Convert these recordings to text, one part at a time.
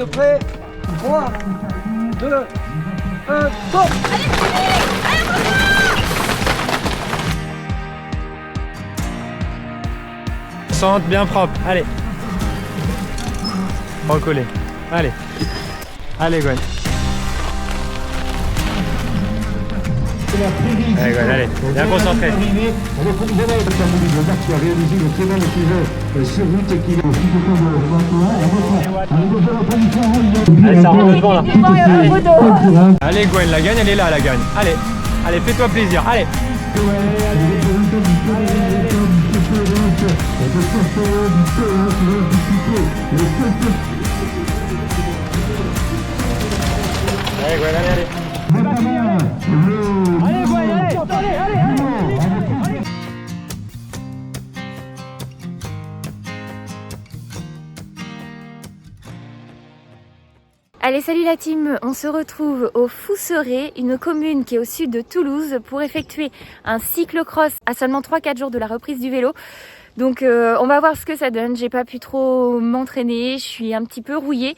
Prêt? 3, 2, 1, top! Centre bien propre, allez. Recoller, allez. Allez Gwen. Allez Gwen, allez, bien concentré. Allez, ça rentre devant là. Allez Gwen, la gagne, elle est là la gagne. Allez, allez, fais-toi plaisir, allez. Allez Gwen, allez, allez. Allez Gwen, allez, allez. Allez, salut la team, on se retrouve au Fousseret, une commune qui est au sud de Toulouse, pour effectuer un cyclocross à seulement 3-4 jours de la reprise du vélo. Donc on va voir ce que ça donne, j'ai pas pu trop m'entraîner, je suis un petit peu rouillée.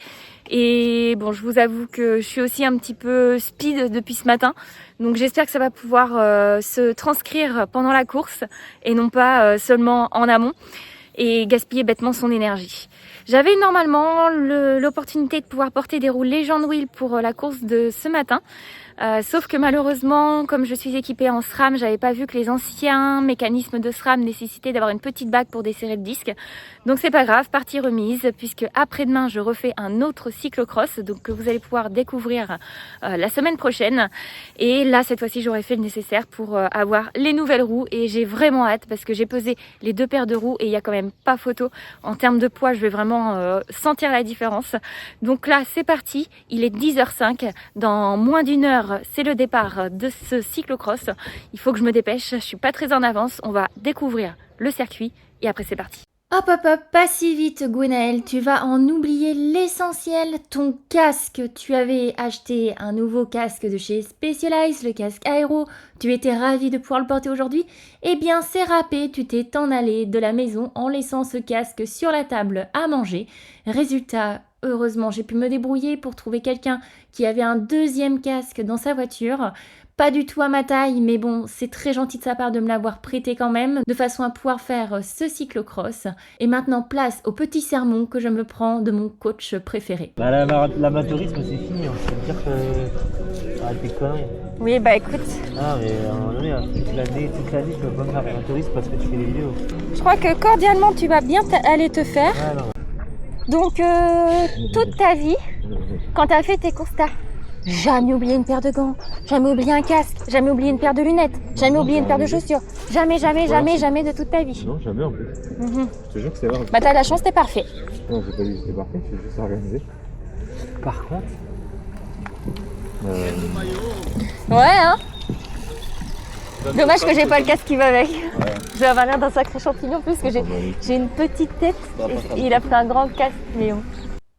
Et bon, je vous avoue que je suis aussi un petit peu speed depuis ce matin. Donc j'espère que ça va pouvoir se transcrire pendant la course et non pas seulement en amont et gaspiller bêtement son énergie. J'avais normalement l'opportunité de pouvoir porter des roues Legend Wheel pour la course de ce matin. Sauf que malheureusement, comme je suis équipée en SRAM, j'avais pas vu que les anciens mécanismes de SRAM nécessitaient d'avoir une petite bague pour desserrer le disque. Donc c'est pas grave, partie remise, puisque après-demain je refais un autre cyclocross, donc que vous allez pouvoir découvrir la semaine prochaine. Et là, cette fois-ci, j'aurai fait le nécessaire pour avoir les nouvelles roues, et j'ai vraiment hâte parce que j'ai pesé les deux paires de roues et il y a quand même pas photo. En termes de poids, je vais vraiment sentir la différence. Donc là, c'est parti, il est 10h05, dans moins d'une heure, c'est le départ de ce cyclocross. Il faut que je me dépêche, je suis pas très en avance. On va découvrir le circuit et après c'est parti. Hop hop hop, pas si vite Gwenaëlle, tu vas en oublier l'essentiel, ton casque. Tu avais acheté un nouveau casque de chez Specialized, le casque aéro, tu étais ravie de pouvoir le porter aujourd'hui. Eh bien c'est râpé, tu t'es en allé de la maison en laissant ce casque sur la table à manger. Résultat, heureusement j'ai pu me débrouiller pour trouver quelqu'un qui avait un deuxième casque dans sa voiture. Pas du tout à ma taille, mais bon, c'est très gentil de sa part de me l'avoir prêté quand même, de façon à pouvoir faire ce cyclocross. Et maintenant, place au petit sermon que je me prends de mon coach préféré. Bah, l'amateurisme, c'est fini, hein. Ça veut dire que... Arrête tes conneries. Oui, bah écoute. Ah, mais à un moment donné, toute l'année, tu vas pas me faire amateurisme parce que tu fais des vidéos. Je crois que cordialement, tu vas bien aller te faire. Ah, non. Donc, toute ta vie, quand tu as fait tes courses, t'as jamais oublié une paire de gants, jamais oublié un casque, jamais oublié une paire de lunettes, jamais oublié une paire de chaussures. Jamais, jamais, jamais, jamais de toute ta vie. Non, jamais en plus. Je te jure que c'est vrai. Bah t'as de la chance, t'es parfait. Non, j'ai pas dit que c'était parfait, c'est juste organisé. Par contre... Ouais, hein. Dommage que j'ai pas le casque qui va avec. Ouais. Je vais avoir l'air d'un sacré champignon plus que j'ai une petite tête et il a pris un grand casque, Léon.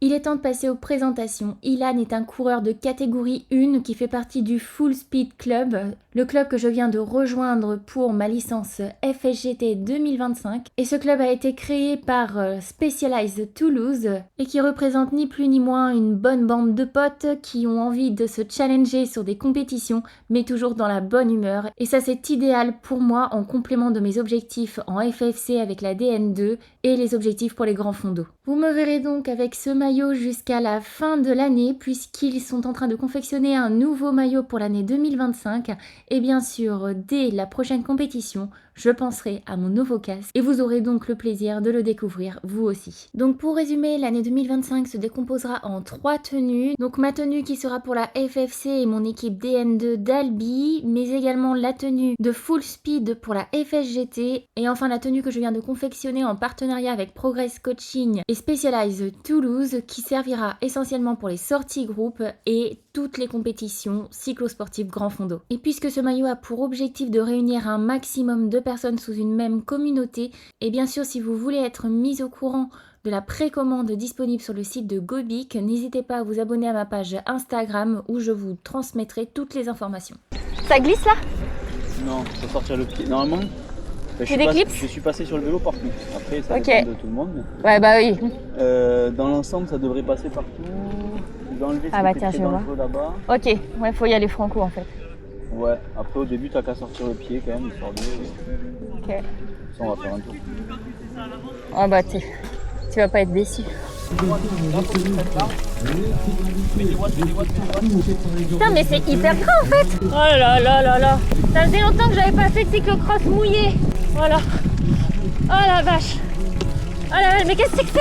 Il est temps de passer aux présentations. Ilan est un coureur de catégorie 1 qui fait partie du Full Speed Club, le club que je viens de rejoindre pour ma licence FSGT 2025. Et ce club a été créé par Specialized Toulouse et qui représente ni plus ni moins une bonne bande de potes qui ont envie de se challenger sur des compétitions, mais toujours dans la bonne humeur. Et ça, c'est idéal pour moi en complément de mes objectifs en FFC avec la DN2 et les objectifs pour les grands fonds d'eau. Vous me verrez donc avec ce maillot jusqu'à la fin de l'année puisqu'ils sont en train de confectionner un nouveau maillot pour l'année 2025 et bien sûr dès la prochaine compétition je penserai à mon nouveau casque et vous aurez donc le plaisir de le découvrir vous aussi. Donc pour résumer, l'année 2025 se décomposera en 3 tenues. Donc ma tenue qui sera pour la FFC et mon équipe DN2 d'Albi, mais également la tenue de Full Speed pour la FSGT et enfin la tenue que je viens de confectionner en partenariat avec Progress Coaching et Specialized Toulouse qui servira essentiellement pour les sorties groupes et toutes les compétitions cyclosportives grand fond d'eau. Et puisque ce maillot a pour objectif de réunir un maximum de personnes sous une même communauté, et bien sûr si vous voulez être mis au courant de la précommande disponible sur le site de Gobic, n'hésitez pas à vous abonner à ma page Instagram où je vous transmettrai toutes les informations. Ça glisse là? Non, faut sortir le pied. Normalement, je suis passé sur le vélo partout. Après, ça dépend de tout le monde. Ouais, bah oui. Dans l'ensemble, ça devrait passer partout. vous enlevez ce Ah bah qui tiens, était je très vais dangereux là-bas. Ok, ouais, faut y aller franco en fait. Ouais, après au début t'as qu'à sortir le pied quand même, histoire de... Ok. Ça on va faire un tour. Ah bah tu vas pas être déçu. Putain mais c'est hyper grand en fait. Oh là là là là. Ça faisait longtemps que j'avais pas fait de cyclocross mouillé. Voilà. Oh la vache. Oh la vache, mais qu'est-ce que c'est que ça?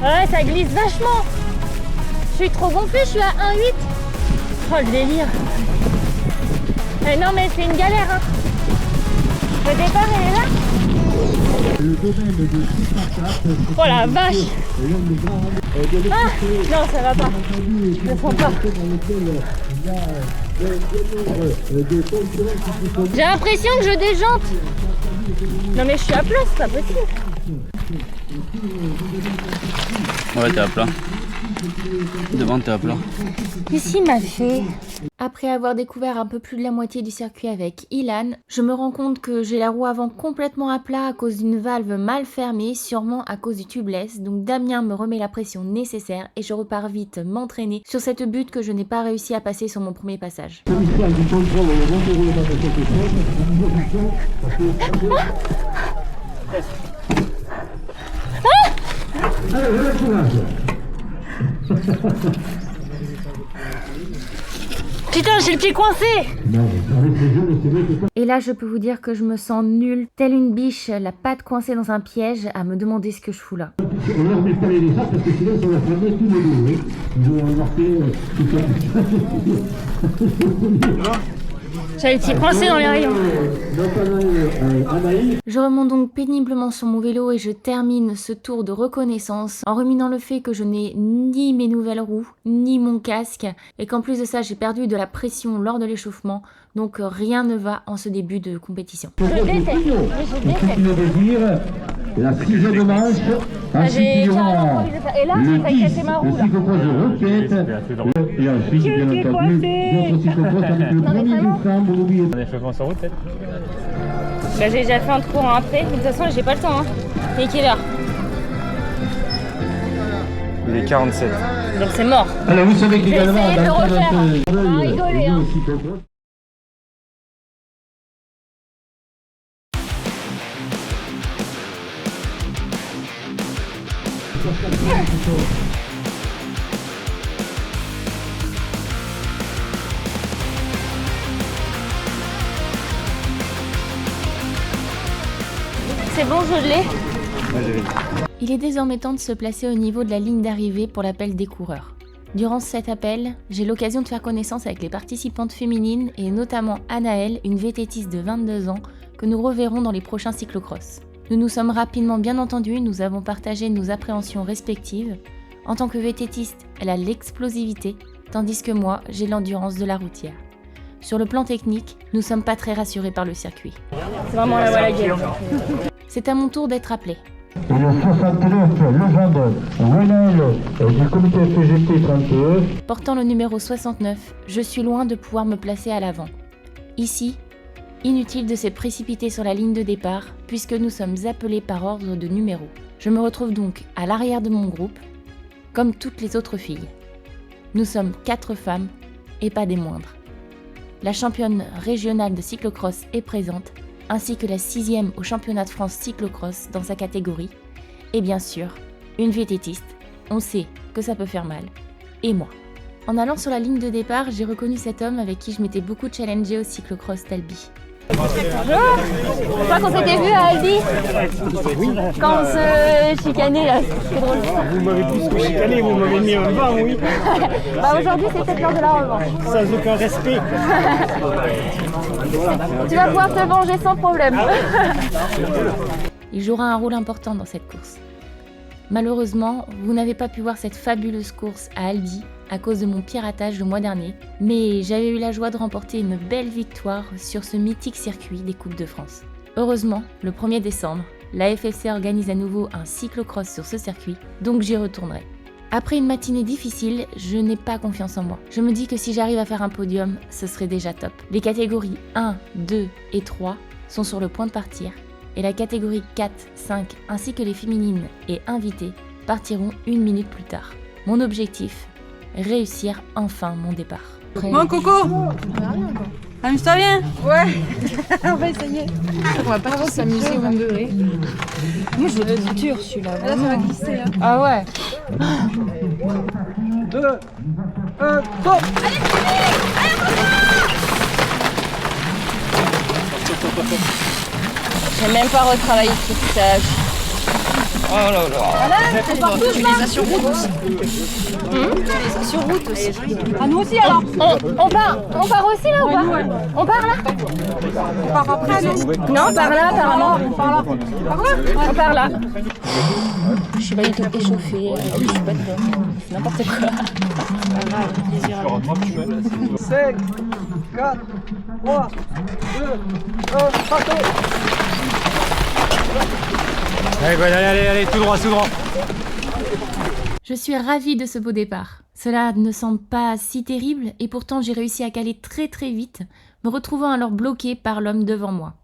Ouais, ça glisse vachement. Je suis trop gonflée, je suis à 1,8. Oh le délire. Eh non mais c'est une galère hein. Le départ elle est là. Oh la vache. Ah non ça va pas. Je le sens pas. J'ai l'impression que je déjante. Non mais je suis à plat, c'est pas possible. Ouais, t'es à plat. Devant, t'es à plat. Qu'est-ce qu'il m'a fait? Après avoir découvert un peu plus de la moitié du circuit avec Ilan, je me rends compte que j'ai la roue avant complètement à plat à cause d'une valve mal fermée, sûrement à cause du tubeless. Donc Damien me remet la pression nécessaire et je repars vite m'entraîner sur cette butte que je n'ai pas réussi à passer sur mon premier passage. Putain, j'ai le pied coincé! Et là, je peux vous dire que je me sens nulle, telle une biche, la patte coincée dans un piège, à me demander ce que je fous là. J'avais le pied coincé dans les rayons. Je remonte donc péniblement sur mon vélo et je termine ce tour de reconnaissance en ruminant le fait que je n'ai ni mes nouvelles roues, ni mon casque, et qu'en plus de ça, j'ai perdu de la pression lors de l'échauffement, donc rien ne va en ce début de compétition. Je déteste, la sixième manche, ensuite il y aura le 10, le cyclocross requête, et ensuite bien entendu d'autres cyclocross avec le 1er décembre, n'oubliez pas. Un échauffement sur route peut-être? Bah, j'ai déjà fait un tour après, de toute façon j'ai pas le temps. Hein. Il est quelle heure? Il est 47. Donc c'est mort. Alors vous savez qu'également Essayez de le dans le refaire. cadre On va rigoler, hein. cyclocross. C'est bon, je l'ai. Ouais, j'avais dit. Il est désormais temps de se placer au niveau de la ligne d'arrivée pour l'appel des coureurs. Durant cet appel, j'ai l'occasion de faire connaissance avec les participantes féminines et notamment Anaëlle, une vététiste de 22 ans que nous reverrons dans les prochains cyclocross. Nous nous sommes rapidement bien entendus, nous avons partagé nos appréhensions respectives. En tant que vététiste, elle a l'explosivité, tandis que moi, j'ai l'endurance de la routière. Sur le plan technique, nous sommes pas très rassurés par le circuit. C'est vraiment la voie la guerre. C'est à mon tour d'être appelé. Et le 69, légende Renel du comité FGT 31. Portant le numéro 69, je suis loin de pouvoir me placer à l'avant. Ici, inutile de se précipiter sur la ligne de départ puisque nous sommes appelés par ordre de numéro. Je me retrouve donc à l'arrière de mon groupe, comme toutes les autres filles. Nous sommes 4 femmes et pas des moindres. La championne régionale de cyclocross est présente, ainsi que la 6e au championnat de France cyclocross dans sa catégorie, et bien sûr, une vététiste, on sait que ça peut faire mal, et moi. En allant sur la ligne de départ, j'ai reconnu cet homme avec qui je m'étais beaucoup challengée au cyclocross d'Albi. Bonjour! Je crois qu'on s'était vu à Albi quand on se chicanait là, c'est drôle. Vous m'avez plus chicané, vous m'avez mis un vent, oui. Bah aujourd'hui c'est peut-être l'heure de la revanche. Sans aucun respect. Tu vas pouvoir te venger sans problème. Il jouera un rôle important dans cette course. Malheureusement, vous n'avez pas pu voir cette fabuleuse course à Albi à cause de mon piratage le mois dernier, mais j'avais eu la joie de remporter une belle victoire sur ce mythique circuit des Coupes de France. Heureusement, le 1er décembre, la FFC organise à nouveau un cyclocross sur ce circuit, donc j'y retournerai. Après une matinée difficile, je n'ai pas confiance en moi. Je me dis que si j'arrive à faire un podium, ce serait déjà top. Les catégories 1, 2 et 3 sont sur le point de partir, et la catégorie 4, 5 ainsi que les féminines et invitées partiront 1 minute plus tard. Mon objectif, réussir enfin mon départ. Bon Coco, amuse-toi bien. Ouais, on va essayer. On va pas s'amuser au 20 degrés. Moi je veux être dur celui-là. Là ça va glisser. Hein. Ah ouais. 2, 1, top. J'ai même pas retravaillé ce footage. Oh là là. Tu les as sur route aussi. Tu les as sur route aussi. Ah nous aussi alors. On part aussi là ou pas? On part là? On part après nous. Non, par là apparemment. On part là. On part là. Je suis pas du tout échauffée, je suis pas dedans. C'est n'importe quoi. 5, 4, 3, 2, 1, partez. Allez Gwen, allez, tout droit. Je suis ravie de ce beau départ. Cela ne semble pas si terrible et pourtant j'ai réussi à caler très vite, me retrouvant alors bloquée par l'homme devant moi.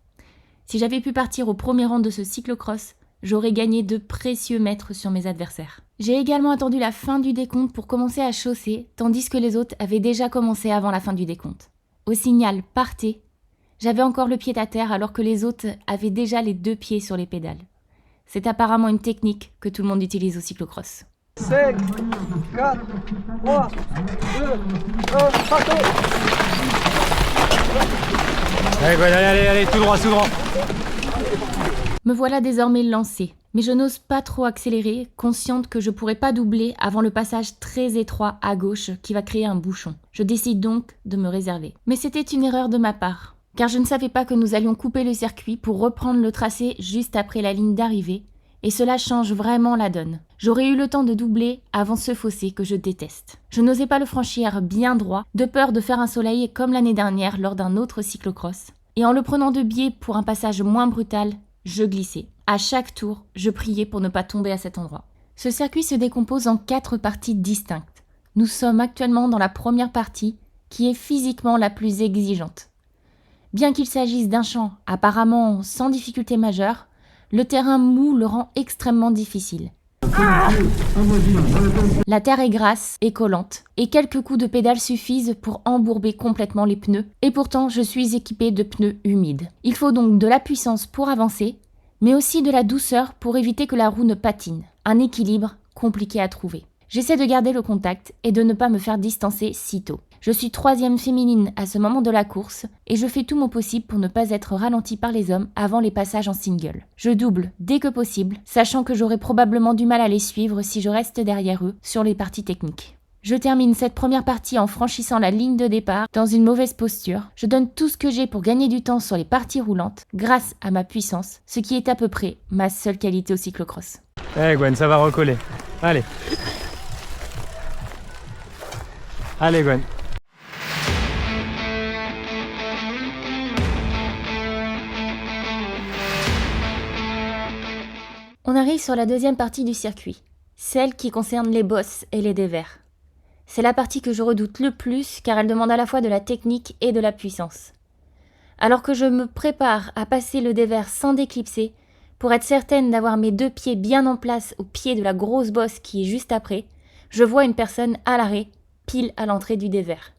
Si j'avais pu partir au premier rang de ce cyclocross, j'aurais gagné de précieux mètres sur mes adversaires. J'ai également attendu la fin du décompte pour commencer à chausser, tandis que les autres avaient déjà commencé avant la fin du décompte. Au signal « Partez », j'avais encore le pied à terre alors que les autres avaient déjà les 2 pieds sur les pédales. C'est apparemment une technique que tout le monde utilise au cyclocross. 5, 4, 3, 2, 1, partez. Allez Gwen, allez, tout droit. Me voilà désormais lancée, mais je n'ose pas trop accélérer, consciente que je pourrais pas doubler avant le passage très étroit à gauche qui va créer un bouchon. Je décide donc de me réserver. Mais c'était une erreur de ma part, car je ne savais pas que nous allions couper le circuit pour reprendre le tracé juste après la ligne d'arrivée, et cela change vraiment la donne. J'aurais eu le temps de doubler avant ce fossé que je déteste. Je n'osais pas le franchir bien droit, de peur de faire un soleil comme l'année dernière lors d'un autre cyclocross. Et en le prenant de biais pour un passage moins brutal, je glissais. À chaque tour, je priais pour ne pas tomber à cet endroit. Ce circuit se décompose en 4 parties distinctes. Nous sommes actuellement dans la première partie, qui est physiquement la plus exigeante. Bien qu'il s'agisse d'un champ apparemment sans difficulté majeure, le terrain mou le rend extrêmement difficile. La terre est grasse et collante, et quelques coups de pédale suffisent pour embourber complètement les pneus, et pourtant je suis équipée de pneus humides. Il faut donc de la puissance pour avancer, mais aussi de la douceur pour éviter que la roue ne patine. Un équilibre compliqué à trouver. J'essaie de garder le contact et de ne pas me faire distancer si tôt. Je suis 3e féminine à ce moment de la course et je fais tout mon possible pour ne pas être ralentie par les hommes avant les passages en single. Je double dès que possible, sachant que j'aurai probablement du mal à les suivre si je reste derrière eux sur les parties techniques. Je termine cette première partie en franchissant la ligne de départ dans une mauvaise posture. Je donne tout ce que j'ai pour gagner du temps sur les parties roulantes grâce à ma puissance, ce qui est à peu près ma seule qualité au cyclocross. Allez Gwen, ça va recoller. Allez Gwen. On arrive sur la deuxième partie du circuit, celle qui concerne les bosses et les dévers. C'est la partie que je redoute le plus car elle demande à la fois de la technique et de la puissance. Alors que je me prépare à passer le dévers sans déclipser, pour être certaine d'avoir mes 2 pieds bien en place au pied de la grosse bosse qui est juste après, je vois une personne à l'arrêt, pile à l'entrée du dévers.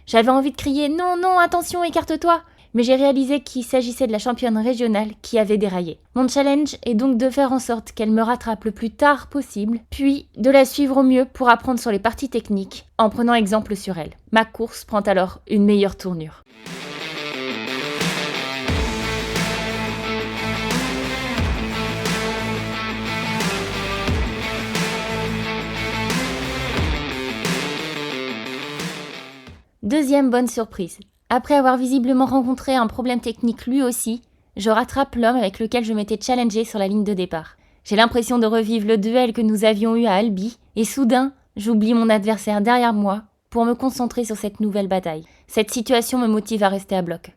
J'avais envie de crier « Non, non, attention, écarte-toi !» mais j'ai réalisé qu'il s'agissait de la championne régionale qui avait déraillé. Mon challenge est donc de faire en sorte qu'elle me rattrape le plus tard possible, puis de la suivre au mieux pour apprendre sur les parties techniques, en prenant exemple sur elle. Ma course prend alors une meilleure tournure. Deuxième bonne surprise. Après avoir visiblement rencontré un problème technique lui aussi, je rattrape l'homme avec lequel je m'étais challengée sur la ligne de départ. J'ai l'impression de revivre le duel que nous avions eu à Albi, et soudain, j'oublie mon adversaire derrière moi pour me concentrer sur cette nouvelle bataille. Cette situation me motive à rester à bloc.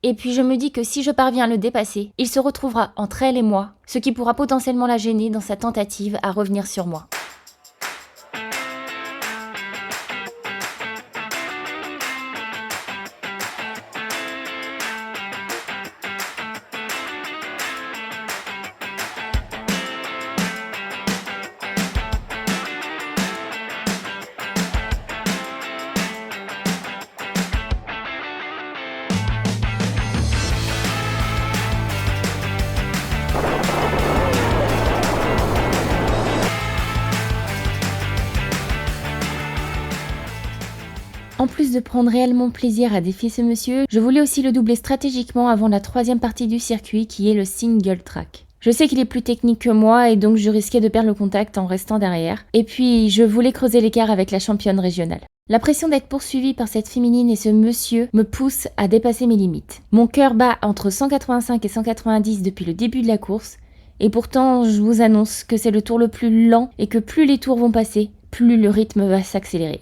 Et puis je me dis que si je parviens à le dépasser, il se retrouvera entre elle et moi, ce qui pourra potentiellement la gêner dans sa tentative à revenir sur moi. En plus de prendre réellement plaisir à défier ce monsieur, je voulais aussi le doubler stratégiquement avant la 3e partie du circuit qui est le single track. Je sais qu'il est plus technique que moi et donc je risquais de perdre le contact en restant derrière. Et puis je voulais creuser l'écart avec la championne régionale. La pression d'être poursuivie par cette féminine et ce monsieur me pousse à dépasser mes limites. Mon cœur bat entre 185 et 190 depuis le début de la course. Et pourtant, je vous annonce que c'est le tour le plus lent et que plus les tours vont passer, plus le rythme va s'accélérer.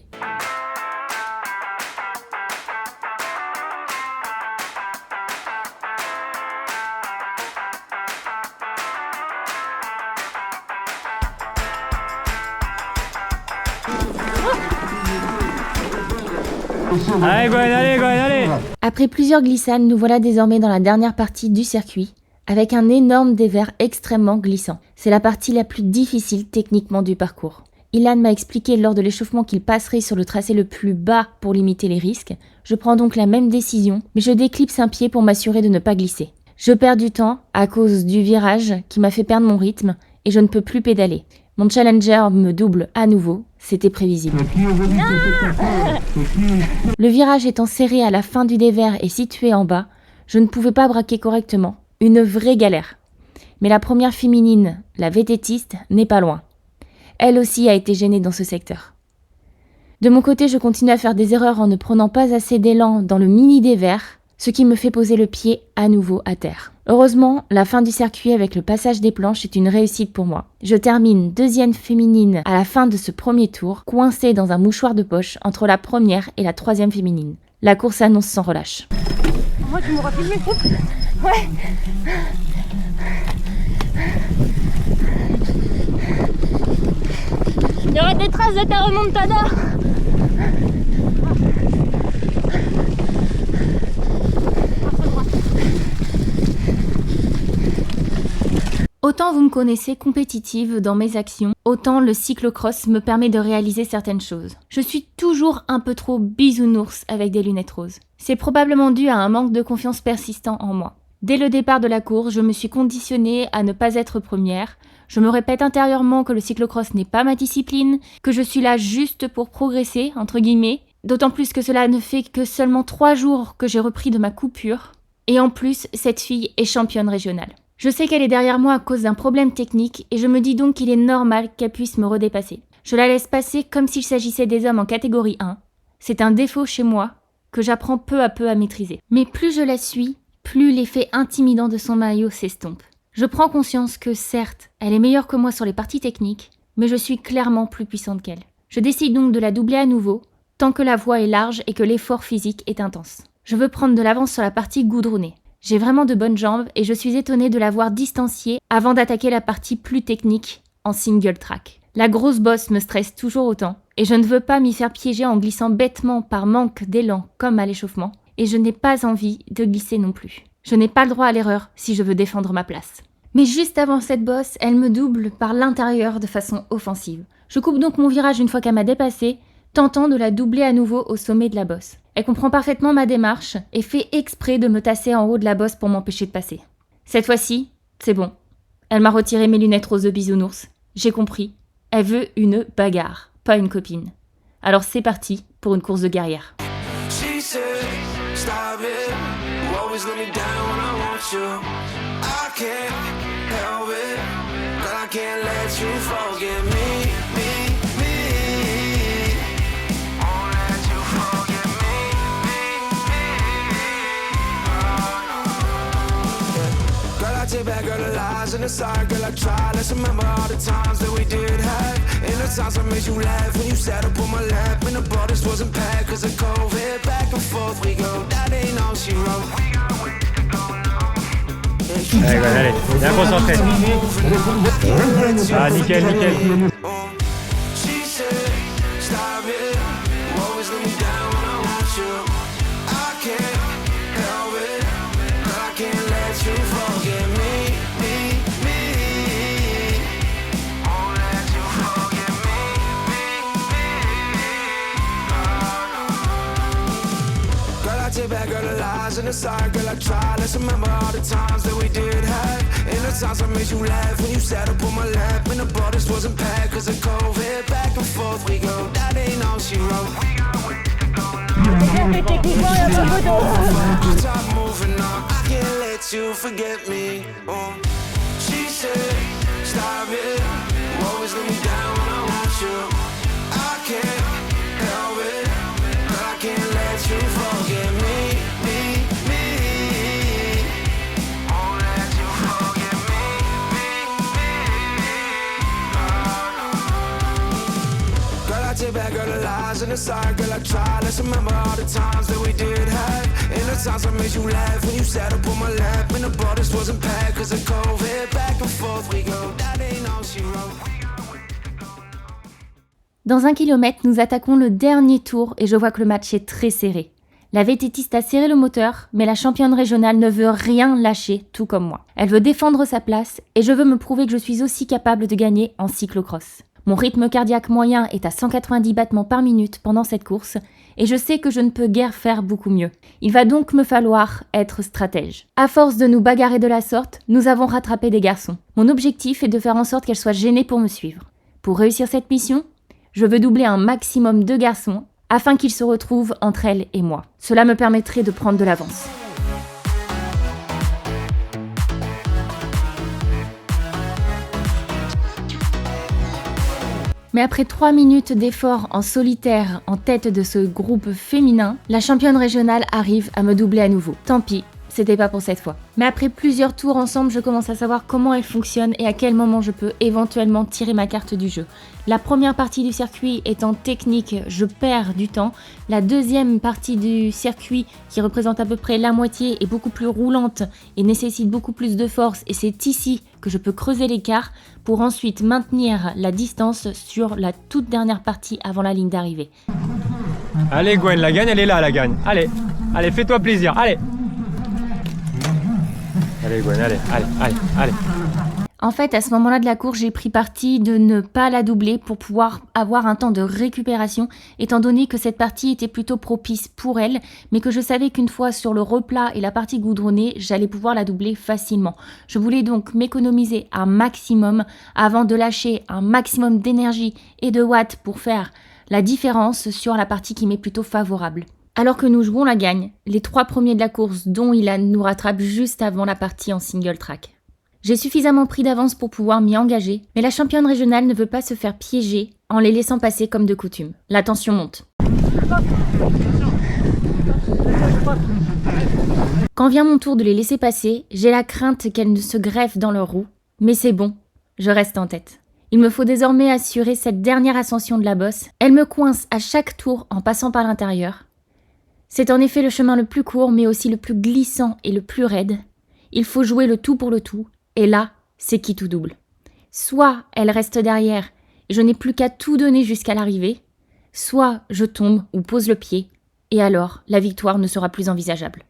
Allez Gwen, allez. Après plusieurs glissades, nous voilà désormais dans la dernière partie du circuit, avec un énorme dévers extrêmement glissant. C'est la partie la plus difficile techniquement du parcours. Ilan m'a expliqué lors de l'échauffement qu'il passerait sur le tracé le plus bas pour limiter les risques. Je prends donc la même décision, mais je déclipse un pied pour m'assurer de ne pas glisser. Je perds du temps à cause du virage qui m'a fait perdre mon rythme et je ne peux plus pédaler. Mon challenger me double à nouveau, c'était prévisible. Le virage étant serré à la fin du dévers et situé en bas, je ne pouvais pas braquer correctement. Une vraie galère. Mais la première féminine, la vététiste, n'est pas loin. Elle aussi a été gênée dans ce secteur. De mon côté, je continue à faire des erreurs en ne prenant pas assez d'élan dans le mini dévers, ce qui me fait poser le pied à nouveau à terre. Heureusement, la fin du circuit avec le passage des planches est une réussite pour moi. Je termine 2e féminine à la fin de ce premier tour, coincée dans un mouchoir de poche entre la première et la 3e féminine. La course s'annonce sans relâche. Moi, tu m'auras filmé, ouais. Il y aura des traces de ta remontada. Autant vous me connaissez compétitive dans mes actions, autant le cyclocross me permet de réaliser certaines choses. Je suis toujours un peu trop bisounours avec des lunettes roses. C'est probablement dû à un manque de confiance persistant en moi. Dès le départ de la course, je me suis conditionnée à ne pas être première. Je me répète intérieurement que le cyclocross n'est pas ma discipline, que je suis là juste pour progresser, entre guillemets. D'autant plus que cela ne fait que seulement 3 jours que j'ai repris de ma coupure. Et en plus, cette fille est championne régionale. Je sais qu'elle est derrière moi à cause d'un problème technique et je me dis donc qu'il est normal qu'elle puisse me redépasser. Je la laisse passer comme s'il s'agissait des hommes en catégorie 1. C'est un défaut chez moi que j'apprends peu à peu à maîtriser. Mais plus je la suis, plus l'effet intimidant de son maillot s'estompe. Je prends conscience que certes, elle est meilleure que moi sur les parties techniques, mais je suis clairement plus puissante qu'elle. Je décide donc de la doubler à nouveau, tant que la voie est large et que l'effort physique est intense. Je veux prendre de l'avance sur la partie goudronnée. J'ai vraiment de bonnes jambes et je suis étonnée de l'avoir distanciée avant d'attaquer la partie plus technique en single track. La grosse bosse me stresse toujours autant et je ne veux pas m'y faire piéger en glissant bêtement par manque d'élan comme à l'échauffement et je n'ai pas envie de glisser non plus. Je n'ai pas le droit à l'erreur si je veux défendre ma place. Mais juste avant cette bosse, elle me double par l'intérieur de façon offensive. Je coupe donc mon virage une fois qu'elle m'a dépassée, tentant de la doubler à nouveau au sommet de la bosse. Elle comprend parfaitement ma démarche et fait exprès de me tasser en haut de la bosse pour m'empêcher de passer. Cette fois-ci, c'est bon. Elle m'a retiré mes lunettes roses de bisounours. J'ai compris. Elle veut une bagarre, pas une copine. Alors c'est parti pour une course de guerrière. Take back all the lies and the side, girl, I tried. Let's remember all the times that we did have. And the times I made you laugh when you sat up on my lap. And the borders wasn't packed cause of COVID. Back and forth we go, that ain't all she wrote. Allez, bien concentré. Ah, nickel. She said, stop it. You always let me down when I want you. I can't help it, but I can't let you forget me. Take back all the lies and the side, girl, I tried. Let's remember all the times that we did have. And the times I made you laugh when you sat up on my lap. And the borders wasn't packed cause of COVID. Back and forth we go, that ain't all she wrote. fait techniquement, il y a pas de photo. Stop moving on, I can't let you forget me. She said, stop it. You always let me down when I want you. I can't help it, but I can't let you forget me. Won't let you forget me. Girl, I take back all the lies and the sorry, girl, I try. Let's remember all the times that we did have. And the times I made you laugh when you sat up on my lap. And the borders wasn't packed cause of COVID. Back and forth we go, that ain't all she wrote. Dans 1 kilomètre, nous attaquons le dernier tour et je vois que le match est très serré. La vététiste a serré le moteur, mais la championne régionale ne veut rien lâcher, tout comme moi. Elle veut défendre sa place et je veux me prouver que je suis aussi capable de gagner en cyclocross. Mon rythme cardiaque moyen est à 190 battements par minute pendant cette course et je sais que je ne peux guère faire beaucoup mieux. Il va donc me falloir être stratège. À force de nous bagarrer de la sorte, nous avons rattrapé des garçons. Mon objectif est de faire en sorte qu'elles soient gênées pour me suivre. Pour réussir cette mission, je veux doubler un maximum de garçons afin qu'ils se retrouvent entre elles et moi. Cela me permettrait de prendre de l'avance. Mais après 3 minutes d'effort en solitaire en tête de ce groupe féminin, la championne régionale arrive à me doubler à nouveau. Tant pis, c'était pas pour cette fois. Mais après plusieurs tours ensemble, je commence à savoir comment elle fonctionne et à quel moment je peux éventuellement tirer ma carte du jeu. La première partie du circuit étant technique, je perds du temps. La deuxième partie du circuit, qui représente à peu près la moitié, est beaucoup plus roulante et nécessite beaucoup plus de force. Et c'est ici que je peux creuser l'écart pour ensuite maintenir la distance sur la toute dernière partie avant la ligne d'arrivée. Allez Gwen, la gagne, elle est là, la gagne. Allez, allez, fais-toi plaisir, allez. Allez Gwen, allez. En fait, à ce moment-là de la course, j'ai pris parti de ne pas la doubler pour pouvoir avoir un temps de récupération, étant donné que cette partie était plutôt propice pour elle, mais que je savais qu'une fois sur le replat et la partie goudronnée, j'allais pouvoir la doubler facilement. Je voulais donc m'économiser un maximum avant de lâcher un maximum d'énergie et de watts pour faire la différence sur la partie qui m'est plutôt favorable. Alors que nous jouons la gagne, les 3 premiers de la course, dont Ilan, nous rattrapent juste avant la partie en single track. J'ai suffisamment pris d'avance pour pouvoir m'y engager, mais la championne régionale ne veut pas se faire piéger en les laissant passer comme de coutume. La tension monte. Quand vient mon tour de les laisser passer, j'ai la crainte qu'elles ne se greffent dans leur roue, mais c'est bon, je reste en tête. Il me faut désormais assurer cette dernière ascension de la bosse. Elle me coince à chaque tour en passant par l'intérieur. C'est en effet le chemin le plus court, mais aussi le plus glissant et le plus raide. Il faut jouer le tout pour le tout, et là, c'est qui tout double. Soit elle reste derrière, et je n'ai plus qu'à tout donner jusqu'à l'arrivée, soit je tombe ou pose le pied, et alors la victoire ne sera plus envisageable.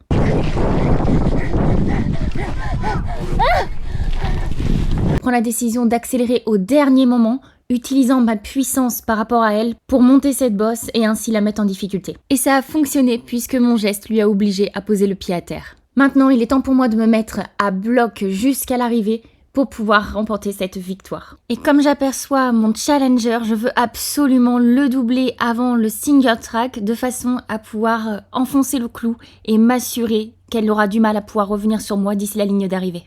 Je prends la décision d'accélérer au dernier moment, utilisant ma puissance par rapport à elle pour monter cette bosse et ainsi la mettre en difficulté. Et ça a fonctionné puisque mon geste lui a obligé à poser le pied à terre. Maintenant, il est temps pour moi de me mettre à bloc jusqu'à l'arrivée pour pouvoir remporter cette victoire. Et comme j'aperçois mon challenger, je veux absolument le doubler avant le single track de façon à pouvoir enfoncer le clou et m'assurer qu'elle aura du mal à pouvoir revenir sur moi d'ici la ligne d'arrivée.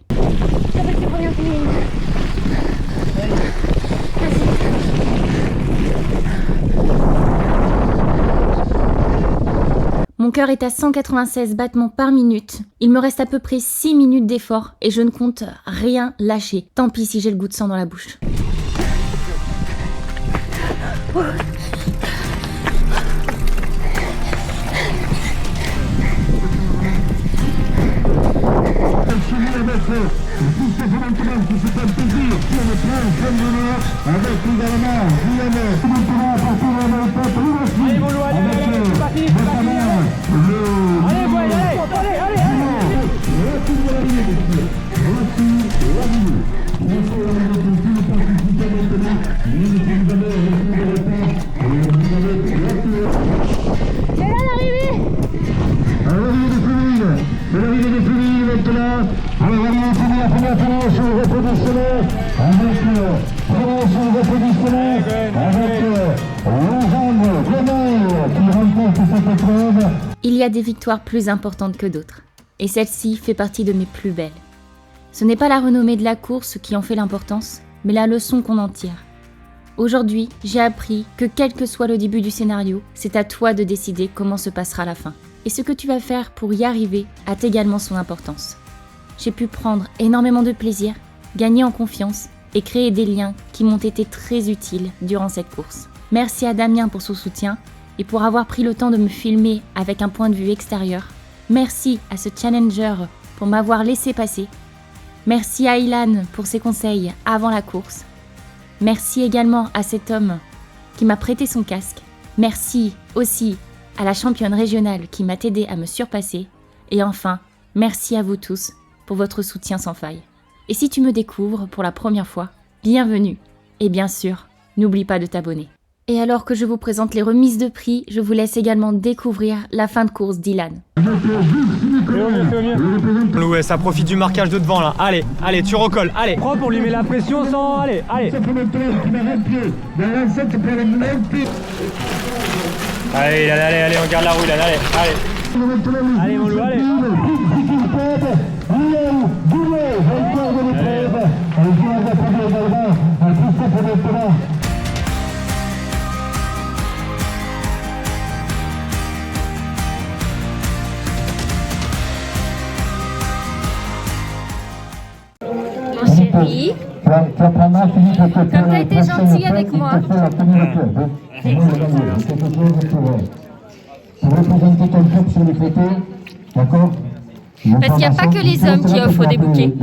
Mon cœur est à 196 battements par minute. Il me reste à peu près 6 minutes d'effort et je ne compte rien lâcher. Tant pis si j'ai le goût de sang dans la bouche. Allez Molo, allez, c'est parti, Il y a des victoires plus importantes que d'autres, et celle-ci fait partie de mes plus belles. Ce n'est pas la renommée de la course qui en fait l'importance, mais la leçon qu'on en tire. Aujourd'hui, j'ai appris que quel que soit le début du scénario, c'est à toi de décider comment se passera la fin. Et ce que tu vas faire pour y arriver a également son importance. J'ai pu prendre énormément de plaisir, gagner en confiance et créer des liens qui m'ont été très utiles durant cette course. Merci à Damien pour son soutien et pour avoir pris le temps de me filmer avec un point de vue extérieur. Merci à ce challenger pour m'avoir laissé passer. Merci à Ilan pour ses conseils avant la course. Merci également à cet homme qui m'a prêté son casque. Merci aussi à la championne régionale qui m'a aidé à me surpasser. Et enfin, merci à vous tous pour votre soutien sans faille. Et si tu me découvres pour la première fois, bienvenue. Et bien sûr, n'oublie pas de t'abonner. Et alors que je vous présente les remises de prix, je vous laisse également découvrir la fin de course d'Ilan. Ouais, ça profite du marquage de devant là. Allez, allez, tu recolles. Allez, propre, on lui met la pression sans. Allez, allez. Allez, allez, allez, on garde la roue, là, allez, allez. Allez, mon loup, allez. Mon chéri, comme tu as été gentil avec moi. Parce qu'il n'y a pas que les hommes qui offrent des bouquets.